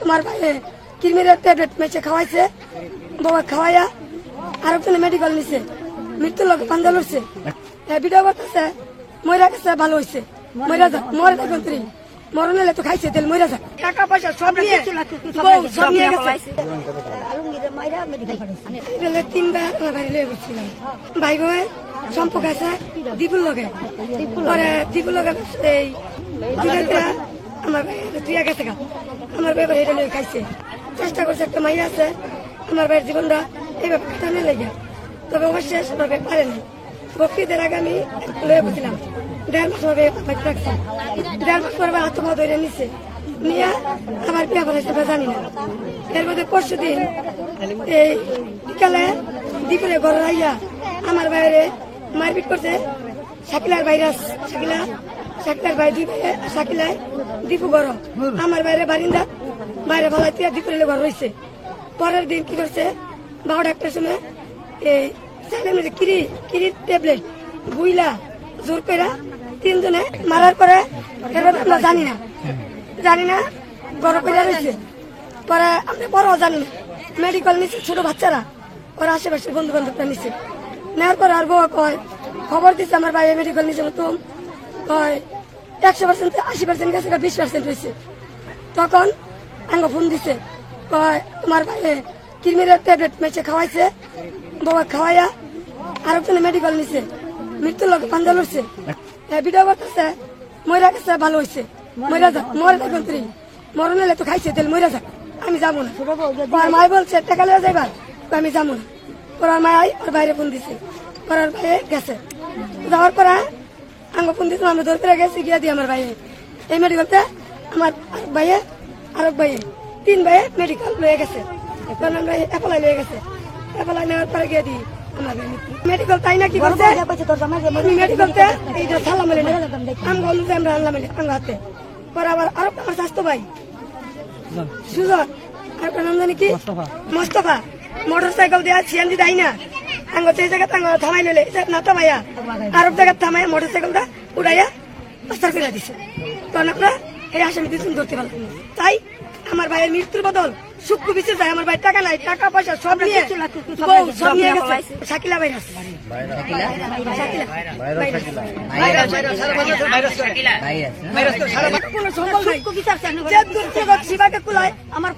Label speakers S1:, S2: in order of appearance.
S1: তোমার ভাইয়ে কিডনির ট্যাবলেট মেচে খাওয়াইছে, বাবা খাওয়াইয়া আরেকজনে মেডিকেল নিছে, মৃত্যুর লোক পাঞ্জা লড়ছে। ভিডিও করতেছে ময়রা গেছে, ভালো হয়েছে, ময়রা যাক, মরে থাকুন তুই মরণ এলে তো খাইছে তেল ময়রা যাক, টাকা পয়সা সব নিয়ে সব নিয়ে গেছে। 3 বার বাইরে লিয়ে বসছিলাম, ভাই বোন সম্পর্ক আছে দীপুর লগে, পরে দীপুর লগে এই আমার তুই গেছে গা, আমার ভাই এটা লিয়ে খাইছে, চেষ্টা করছে। একটা মাইয়া আছে আমার ভাইয়ের জীবনটা এইভাবে কাটানো লেগে, তবে অবশ্যই আমার ভাই পারে নাই। বকরিদের আগে আমি লয়ে বসছিলাম, 1.5 মাস আমার ভাই রাখছে, 1.5 মাস পরে আত্মমা ধরে নিচ্ছে, নিয়ে আমার বিয়ে করা হিসেবে জানি না। এর মধ্যে পরশু দিন এই বিকালে দীপুরে ঘরে আইয়া আমার বাইরে মারপিট করছে। শাকিলার ভাইরাস, শাকিলার ভাই দুই ভাই, শাকিলায় দীপু ঘর আমার বাইরে বারিন্দা বাইরে ভালাইতে দীপুরে ঘর রয়েছে। পরের দিন কি করছে, 12টার সময় এই কিরি ট্যাবলেট বুইলা জোর করে 3 জনে মারার পরে আমরা জানি না গরম করে রয়েছে। পরে আমরা বড়ও জানি না, মেডিকেল নিচ্ছে ছোট বাচ্চারা, ওরা আশেপাশে বন্ধু বান্ধবটা নিচ্ছে। নেওয়ার পরে আর বউ কয় খবর দিচ্ছে আমার ভাই মেডিকেল নিচ্ছে, নতুন কয় 100% 80% গেছে, 20% হয়েছে। তখন আঙ্গ ফোন দিছে, কয় তোমার ভাই কিডনির ট্যাবলেট মেচে খাওয়াইছে, বাবা খাওয়াইয়া আরেকজনে মেডিকেল নিচ্ছে, মৃত্যুর লোক পাঞ্জা লড়ছে। ভিডিও করতেছে ময়রা গেছে, ভালো হয়েছে, ময়রা যাক, মরে থাকুন তুই মরণ এলে তো খাইছে তেল ময়রা যাক, আমি যাবো না। ওর মাই বলছে টাকা লিয়ে যাইবার, আমি যাবো না। ওর মাই ওর বাইরে ফোন দিছে, ওর ভাইয়ে গেছে, যাওয়ার পরে আঙ্গ ফোন দিচ্ছে, আমরা ধর করে গেছি, গিয়ে দিই আমার ভাইয়ে এই মেডিকেলতে, আমার ভাইয়ে আরেক ভাইয়ে 3 ভাইয়ে মেডিকেল লয়ে গেছে, আমরা এপলাই লয়ে গেছে, এপলাই নেওয়ার পরে গিয়ে দিই আমার মেডিকেল। তাই না কি করছে মেডিকেলতে এই যে সালাম আমরা আনলাম আঙ্গ হাতে। পরে আবার আরো আমার স্বাস্থ্য ভাই সুজন, আর নাম জানি কি মোস্তফা, মোটর সাইকেল দেওয়া সিএনজি দেয় না, আঙ্গ সেই জায়গা থামাই নিলে না থামাইয়া আরব জায়গা থামাইয়া মোটর সাইকেলটা উড়াইয়া পাস্তার করে দিছে। তখন আমরা এই আসামি দিচ্ছেন ধরতে পারলাম। তাই আমার ভাইয়ের মৃত্যুর বদল শুক্র বিচে যায়, আমার ভাই টাকা নাই, টাকা পয়সা সব নিয়ে গেছে। শাকিলা ভাইরাস, কোনো সম্বল নাই, শিবাকে কুলায় আমার